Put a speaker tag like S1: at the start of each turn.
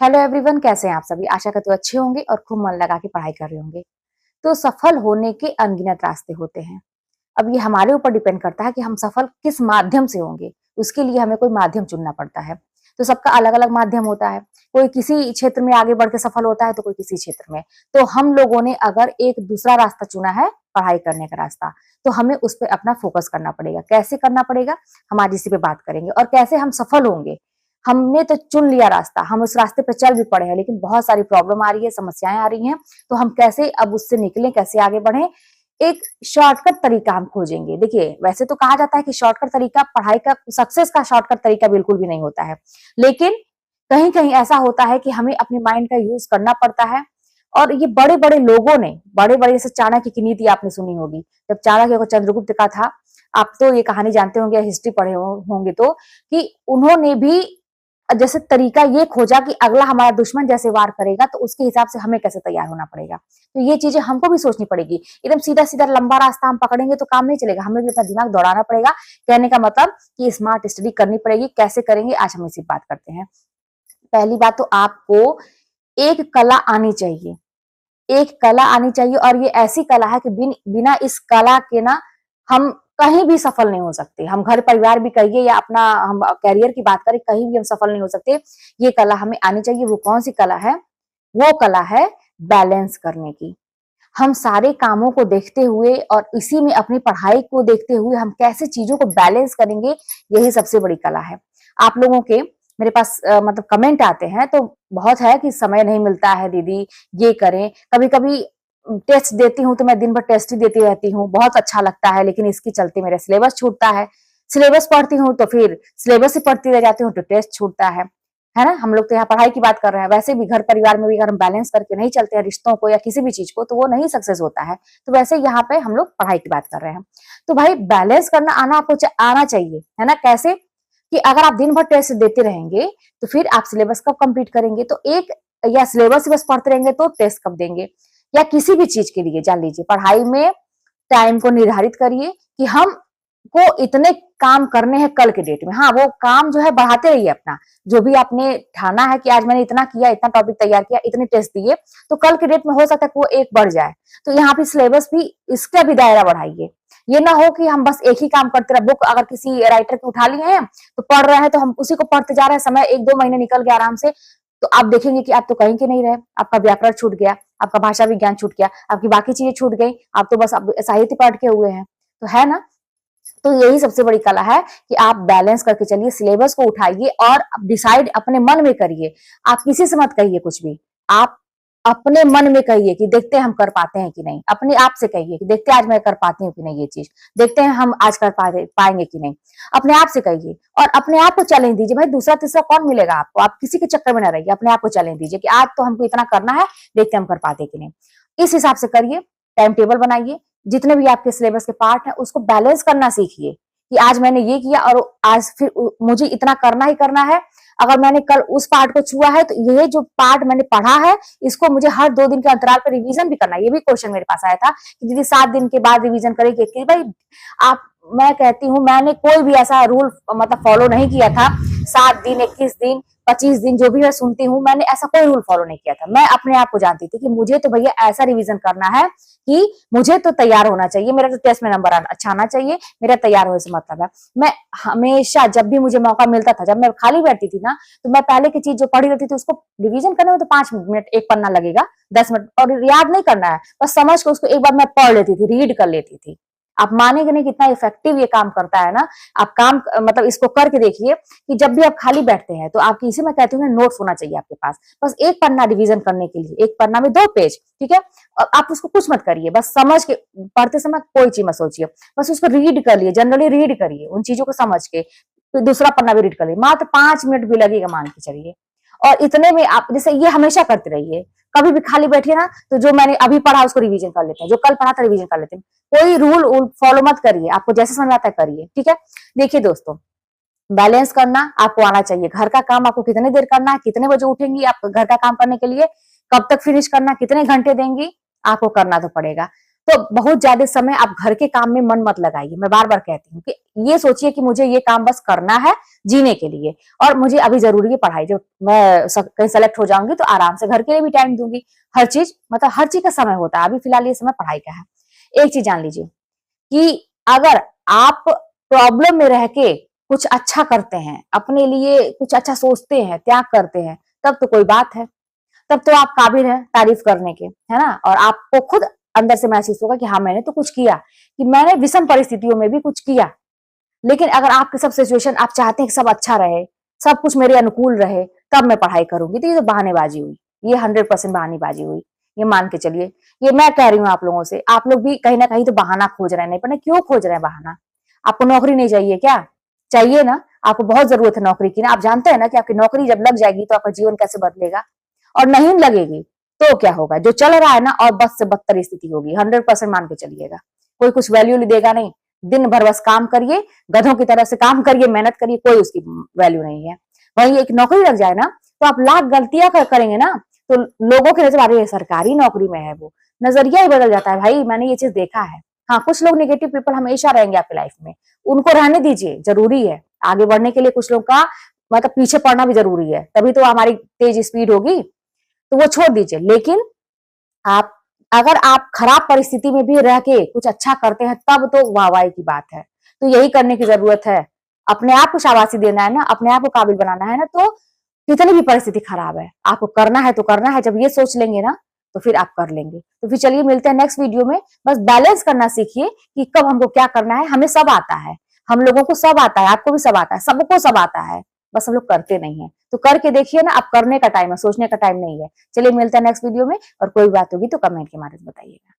S1: Hello everyone, कैसे हैं आप सभी। आशा करते हो अच्छे होंगे और खूब मन लगा के पढ़ाई कर रहे होंगे। तो सफल होने के अनगिनत रास्ते होते हैं। अब ये हमारे ऊपर डिपेंड करता है कि हम सफल किस माध्यम से होंगे। उसके लिए हमें कोई माध्यम चुनना पड़ता है। तो सबका अलग अलग माध्यम होता है। कोई किसी क्षेत्र में आगे बढ़ के सफल होता है तो कोई किसी क्षेत्र में। तो हम लोगों ने अगर एक दूसरा रास्ता चुना है, पढ़ाई करने का रास्ता, तो हमें उस पर अपना फोकस करना पड़ेगा। कैसे करना पड़ेगा, हम आज इसी पे बात करेंगे। और कैसे हम सफल होंगे। हमने तो चुन लिया रास्ता, हम उस रास्ते पे चल भी पड़े हैं, लेकिन बहुत सारी प्रॉब्लम आ रही है, समस्याएं आ रही हैं। तो हम कैसे अब उससे निकलें, कैसे आगे बढ़े, एक शॉर्टकट तरीका हम खोजेंगे। देखिए, वैसे तो कहा जाता है कि शॉर्टकट तरीका पढ़ाई का, सक्सेस का शॉर्टकट तरीका बिल्कुल भी नहीं होता है। लेकिन कहीं कहीं ऐसा होता है कि हमें अपने माइंड का यूज करना पड़ता है। और ये बड़े बड़े लोगों ने, बड़े बड़े, जैसे चाणक्य की नीति आपने सुनी होगी। जब चाणक्य को चंद्रगुप्त का था, आप तो ये कहानी जानते होंगे, हिस्ट्री पढ़े होंगे, तो कि उन्होंने भी जैसे तरीका ये खोजा कि अगला हमारा दुश्मन जैसे वार करेगा तो उसके हिसाब से हमें कैसे तैयार होना पड़ेगा। तो ये चीजें हमको भी सोचनी पड़ेगी। एकदम सीधा सीधा लंबा रास्ता हम पकड़ेंगे तो काम नहीं चलेगा, हमें भी अपना दिमाग दौड़ाना पड़ेगा। कहने का मतलब कि स्मार्ट स्टडी करनी पड़ेगी। कैसे करेंगे, आज हम इसी बात करते हैं। पहली बात तो आपको एक कला आनी चाहिए। एक कला आनी चाहिए, और ये ऐसी कला है कि बिना इस कला के ना हम कहीं भी सफल नहीं हो सकते। हम घर परिवार भी कहिए या अपना हम करियर की बात करें, कहीं भी हम सफल नहीं हो सकते। ये कला हमें आनी चाहिए। वो कौन सी कला है? वो कला है बैलेंस करने की। हम सारे कामों को देखते हुए और इसी में अपनी पढ़ाई को देखते हुए हम कैसे चीजों को बैलेंस करेंगे, यही सबसे बड़ी कला है। आप लोगों के मेरे पास मतलब कमेंट आते हैं तो बहुत है कि समय नहीं मिलता है दीदी, ये करें। कभी कभी टेस्ट देती हूँ तो मैं दिन भर टेस्ट ही देती रहती हूँ, बहुत अच्छा लगता है, लेकिन इसके चलते मेरा सिलेबस छूटता है। सिलेबस पढ़ती हूँ तो फिर सिलेबस ही पढ़ती रह जाती हूँ तो टेस्ट छूटता है ना। हम लोग तो यहाँ पढ़ाई की बात कर रहे हैं, वैसे भी घर परिवार में भी अगर हम बैलेंस करके नहीं चलते हैं रिश्तों को या किसी भी चीज को, तो वो नहीं सक्सेस होता है। तो वैसे यहाँ पे हम लोग पढ़ाई की बात कर रहे हैं। तो भाई बैलेंस करना आना आपको आना चाहिए, है ना। कैसे? कि अगर आप दिन भर टेस्ट देते रहेंगे तो फिर आप सिलेबस कब कंप्लीट करेंगे? तो एक, या सिलेबस ही बस पढ़ते रहेंगे तो टेस्ट कब देंगे? या किसी भी चीज के लिए जान लीजिए, पढ़ाई में टाइम को निर्धारित करिए कि हम को इतने काम करने हैं कल के डेट में। हाँ, वो काम जो है बढ़ाते रहिए अपना। जो भी आपने ठाना है कि आज मैंने इतना किया, इतना टॉपिक तैयार किया, इतने टेस्ट दिए, तो कल के डेट में हो सकता है कि वो एक बढ़ जाए। तो यहाँ पे सिलेबस भी, इसका भी दायरा बढ़ाइए। ये ना हो कि हम बस एक ही काम करते रहे। बुक अगर किसी राइटर की उठा लिए हैं तो पढ़ रहे हैं, तो हम उसी को पढ़ते जा रहे हैं, समय 1-2 महीने निकल गया आराम से, तो आप देखेंगे कि आप तो कहीं के नहीं रहे। आपका व्याकरण छूट गया, आपका भाषा विज्ञान छूट गया, आपकी बाकी चीजें छूट गई, आप तो बस साहित्य पढ़ के हुए हैं। तो है ना। तो यही सबसे बड़ी कला है कि आप बैलेंस करके चलिए, सिलेबस को उठाइए और डिसाइड अपने मन में करिए। आप किसी से मत कहिए कुछ भी, आप अपने मन में कहिए कि देखते हैं हम कर पाते हैं कि नहीं। अपने आप से कहिए कि देखते हैं आज मैं कर पाती हूँ कि नहीं, ये चीज देखते हैं हम आज कर पाएंगे कि नहीं। अपने आप से कहिए और अपने आप को चैलेंज दीजिए। भाई दूसरा तीसरा कौन मिलेगा आपको, आप किसी के चक्कर में ना रहिए, अपने आप को चैलेंज दीजिए कि आज तो हमको इतना करना है, देखते हैं हम कर पाते कि नहीं। इस हिसाब से करिए, टाइम टेबल बनाइए, जितने भी आपके सिलेबस के पार्ट हैं उसको बैलेंस करना सीखिए कि आज मैंने ये किया और आज फिर मुझे इतना करना ही करना है। अगर मैंने कल उस पार्ट को छुआ है तो ये जो पार्ट मैंने पढ़ा है इसको मुझे हर 2 दिन के अंतराल पर रिवीजन भी करना है। ये भी क्वेश्चन मेरे पास आया था कि दीदी 7 दिन के बाद रिवीजन करेंगे कि भाई आप, मैं कहती हूँ मैंने कोई भी ऐसा रूल मतलब फॉलो नहीं किया था। 7 दिन, 21 दिन, 25 दिन, जो भी मैं सुनती हूँ, मैंने ऐसा कोई रूल फॉलो नहीं किया था। मैं अपने आप को जानती थी कि मुझे तो भैया ऐसा रिवीजन करना है कि मुझे तो तैयार होना चाहिए, मेरा तो टेस्ट में नंबर अच्छा आना चाहिए, मेरा तैयार होने से मतलब है। मैं हमेशा जब भी मुझे मौका मिलता था, जब मैं खाली बैठती थी ना, तो मैं पहले की चीज जो पढ़ी रहती थी उसको रिवीजन करने में तो 5 मिनट, एक पन्ना लगेगा, 10 मिनट, और याद नहीं करना है, बस समझ के उसको एक बार मैं पढ़ लेती थी, रीड कर लेती थी। आप मानेंगे नहीं कितना इफेक्टिव ये काम करता है ना। आप काम मतलब इसको करके देखिए कि जब भी आप खाली बैठते हैं तो आपकी, इसे मैं कहती हूँ नोट्स होना चाहिए आपके पास, बस एक पन्ना रिवीजन करने के लिए, एक पन्ना में 2 पेज, ठीक है। और आप उसको कुछ मत करिए, बस समझ के, पढ़ते समय कोई चीज मत सोचिए, बस उसको रीड कर लिए, जनरली रीड करिए उन चीजों को समझ के, फिर दूसरा पन्ना भी रीड कर लिए, मात्र 5 मिनट भी लगेगा मान के चलिए। और इतने में आप, जैसे ये हमेशा करते रहिए, कभी भी खाली बैठिए ना तो जो मैंने अभी पढ़ा उसको रिवीजन कर लेते हैं, जो कल पढ़ा था रिवीजन कर लेते हैं। कोई रूल फॉलो मत करिए, आपको जैसे समझ में आता है करिए, ठीक है। देखिए दोस्तों, बैलेंस करना आपको आना चाहिए। घर का काम आपको कितने देर करना है, कितने बजे उठेंगी आप घर का काम करने के लिए, कब तक फिनिश करना, कितने घंटे देंगी, आपको करना तो पड़ेगा। तो बहुत ज्यादा समय आप घर के काम में मन मत लगाइए। मैं बार बार कहती हूँ कि ये सोचिए कि मुझे ये काम बस करना है जीने के लिए, और मुझे अभी जरूरी है पढ़ाई। जो मैं कहीं सेलेक्ट हो जाऊंगी तो आराम से घर के लिए भी टाइम दूंगी। हर चीज मतलब हर चीज का समय होता है, अभी फिलहाल ये समय पढ़ाई का है। एक चीज जान लीजिए कि अगर आप प्रॉब्लम में रह के कुछ अच्छा करते हैं, अपने लिए कुछ अच्छा सोचते हैं, त्याग करते हैं, तब तो कोई बात है, तब तो आप काबिल हैं तारीफ करने के, है ना। और आपको खुद अंदर से महसूस होगा कि हाँ मैंने तो कुछ किया, कि मैंने विषम परिस्थितियों में भी कुछ किया। लेकिन अगर आपके सब सिचुएशन आप चाहते हैं कि सब अच्छा रहे, सब कुछ मेरे अनुकूल रहे, तब मैं पढ़ाई करूंगी, तो ये तो बहानेबाजी हुई, ये 100% बहानेबाजी हुई, ये मान के चलिए। ये मैं कह रही हूँ आप लोगों से, आप लोग भी कहीं ना कहीं तो बहाना खोज रहे हैं। नहीं पता क्यों खोज रहे हैं बहाना। आपको नौकरी नहीं चाहिए क्या? चाहिए ना, आपको बहुत जरूरत है नौकरी की ना। आप जानते हैं ना कि आपकी नौकरी जब लग जाएगी तो आपका जीवन कैसे बदलेगा, और नहीं लगेगी तो क्या होगा, जो चल रहा है ना और बद से बदतर स्थिति होगी, 100% मान के चलिएगा। कोई कुछ वैल्यू नहीं देगा, नहीं। दिन भर बस काम करिए, गधों की तरह से काम करिए, मेहनत करिए, कोई उसकी वैल्यू नहीं है। वहीं एक नौकरी लग जाए ना तो आप लाख गलतियां करेंगे ना, तो लोगों की नजर, अरे सरकारी नौकरी में है वो, नजरिया ही बदल जाता है भाई। मैंने ये चीज देखा है। हाँ, कुछ लोग नेगेटिव पीपल हमेशा रहेंगे आपकी लाइफ में, उनको रहने दीजिए, जरूरी है आगे बढ़ने के लिए। कुछ लोग का मतलब पीछे पड़ना भी जरूरी है, तभी तो हमारी तेज स्पीड होगी, तो वो छोड़ दीजिए। लेकिन आप अगर आप खराब परिस्थिति में भी रह के कुछ अच्छा करते हैं, तब तो वाहवाही की बात है। तो यही करने की जरूरत है, अपने आप को शाबाशी देना है ना, अपने आप को काबिल बनाना है ना। तो कितनी भी परिस्थिति खराब है, आपको करना है तो करना है। जब ये सोच लेंगे ना तो फिर आप कर लेंगे। तो फिर चलिए मिलते हैं नेक्स्ट वीडियो में। बस बैलेंस करना सीखिए कि कब हमको क्या करना है। हमें सब आता है, हम लोगों को सब आता है, आपको भी सब आता है, सबको सब आता है, बस हम लोग करते नहीं है। तो करके देखिए ना, अब करने का टाइम है, सोचने का टाइम नहीं है। चलिए मिलते हैं नेक्स्ट वीडियो में, और कोई बात होगी तो कमेंट के माध्यम से बताइएगा।